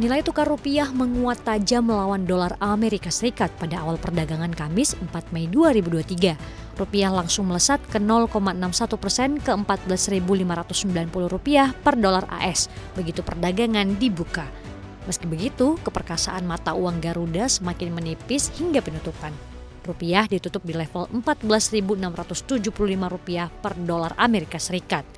Nilai tukar rupiah menguat tajam melawan dolar Amerika Serikat pada awal perdagangan Kamis 4 Mei 2023. Rupiah langsung melesat ke 0,61% ke Rp14.590 per dolar AS begitu perdagangan dibuka. Meski begitu, keperkasaan mata uang Garuda semakin menipis hingga penutupan. Rupiah ditutup di level Rp14.675 per dolar Amerika Serikat.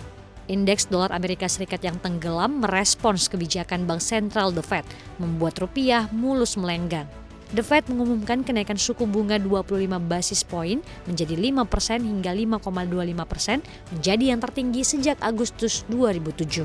Indeks dolar Amerika Serikat yang tenggelam merespons kebijakan Bank Sentral The Fed, membuat rupiah mulus melenggang. The Fed mengumumkan kenaikan suku bunga 25 basis poin menjadi 5% hingga 5,25%, menjadi yang tertinggi sejak Agustus 2007.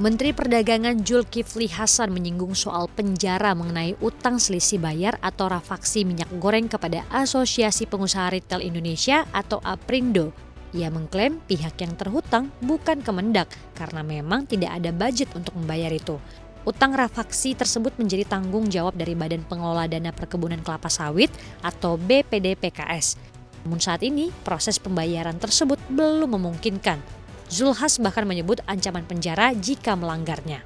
Menteri Perdagangan Zulkifli Hasan menyinggung soal penjara mengenai utang selisih bayar atau rafaksi minyak goreng kepada Asosiasi Pengusaha Retail Indonesia atau APRindo. Ia mengklaim pihak yang terhutang bukan Kemendak karena memang tidak ada budget untuk membayar itu. Utang rafaksi tersebut menjadi tanggung jawab dari Badan Pengelola Dana Perkebunan Kelapa Sawit atau BPDPKS. Namun saat ini proses pembayaran tersebut belum memungkinkan. Zulhas bahkan menyebut ancaman penjara jika melanggarnya.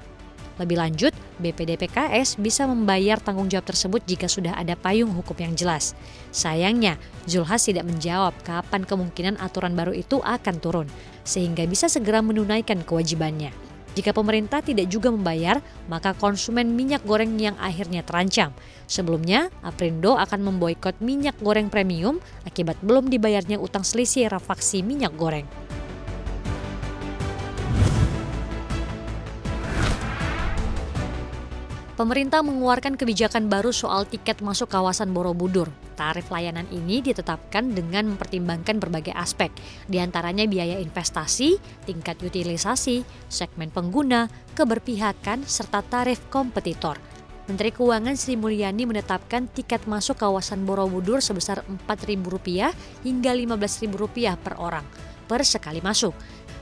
Lebih lanjut, BPDPKS bisa membayar tanggung jawab tersebut jika sudah ada payung hukum yang jelas. Sayangnya, Zulhas tidak menjawab kapan kemungkinan aturan baru itu akan turun, sehingga bisa segera menunaikan kewajibannya. Jika pemerintah tidak juga membayar, maka konsumen minyak goreng yang akhirnya terancam. Sebelumnya, APRindo akan memboikot minyak goreng premium akibat belum dibayarnya utang selisih rafaksi minyak goreng. Pemerintah mengeluarkan kebijakan baru soal tiket masuk kawasan Borobudur. Tarif layanan ini ditetapkan dengan mempertimbangkan berbagai aspek, diantaranya biaya investasi, tingkat utilisasi, segmen pengguna, keberpihakan, serta tarif kompetitor. Menteri Keuangan Sri Mulyani menetapkan tiket masuk kawasan Borobudur sebesar Rp4.000 hingga Rp15.000 per orang per sekali masuk.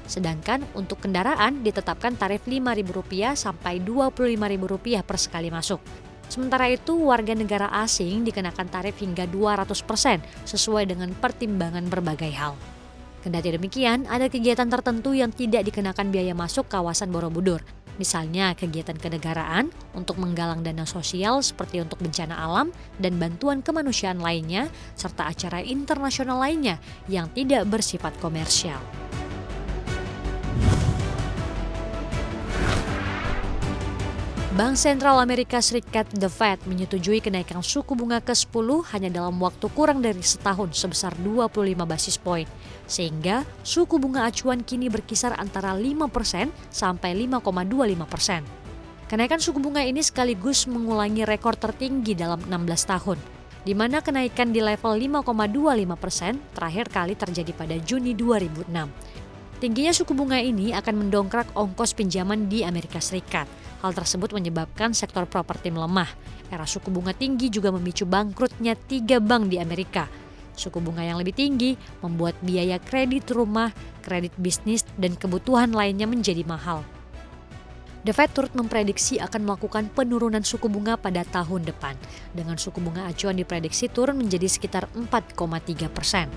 Sedangkan untuk kendaraan ditetapkan tarif Rp5.000 sampai Rp25.000 per sekali masuk. Sementara itu warga negara asing dikenakan tarif hingga 200% sesuai dengan pertimbangan berbagai hal. Kendati demikian, ada kegiatan tertentu yang tidak dikenakan biaya masuk kawasan Borobudur. Misalnya kegiatan kenegaraan untuk menggalang dana sosial seperti untuk bencana alam dan bantuan kemanusiaan lainnya, serta acara internasional lainnya yang tidak bersifat komersial. Bank Sentral Amerika Serikat The Fed menyetujui kenaikan suku bunga ke-10 hanya dalam waktu kurang dari setahun sebesar 25 basis poin. Sehingga suku bunga acuan kini berkisar antara 5% sampai 5,25%. Kenaikan suku bunga ini sekaligus mengulangi rekor tertinggi dalam 16 tahun, di mana kenaikan di level 5,25% terakhir kali terjadi pada Juni 2006. Tingginya suku bunga ini akan mendongkrak ongkos pinjaman di Amerika Serikat. Hal tersebut menyebabkan sektor properti melemah. Era suku bunga tinggi juga memicu bangkrutnya 3 bank di Amerika. Suku bunga yang lebih tinggi membuat biaya kredit rumah, kredit bisnis, dan kebutuhan lainnya menjadi mahal. The Fed turut memprediksi akan melakukan penurunan suku bunga pada tahun depan, dengan suku bunga acuan diprediksi turun menjadi sekitar 4,3%.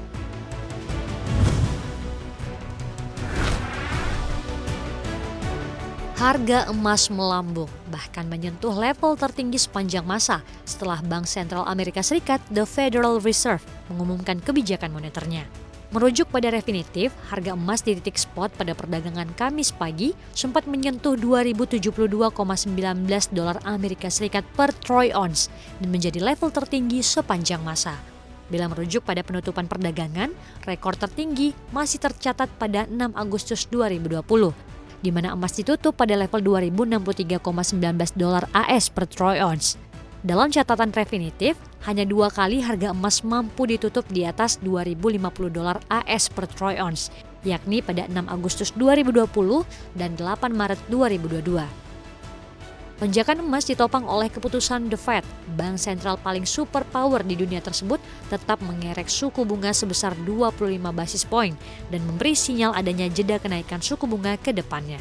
Harga emas melambung, bahkan menyentuh level tertinggi sepanjang masa setelah Bank Sentral Amerika Serikat, The Federal Reserve, mengumumkan kebijakan moneternya. Merujuk pada Refinitiv, harga emas di titik spot pada perdagangan Kamis pagi sempat menyentuh $2.072,19 Amerika Serikat per troy ounce dan menjadi level tertinggi sepanjang masa. Bila merujuk pada penutupan perdagangan, rekor tertinggi masih tercatat pada 6 Agustus 2020. Di mana emas ditutup pada level $2.063,19 AS per troy ounce. Dalam catatan Refinitiv, hanya 2 kali harga emas mampu ditutup di atas $2.050 AS per troy ounce, yakni pada 6 Agustus 2020 dan 8 Maret 2022. Lonjakan emas ditopang oleh keputusan The Fed, bank sentral paling superpower di dunia tersebut, tetap mengerek suku bunga sebesar 25 basis poin dan memberi sinyal adanya jeda kenaikan suku bunga ke depannya.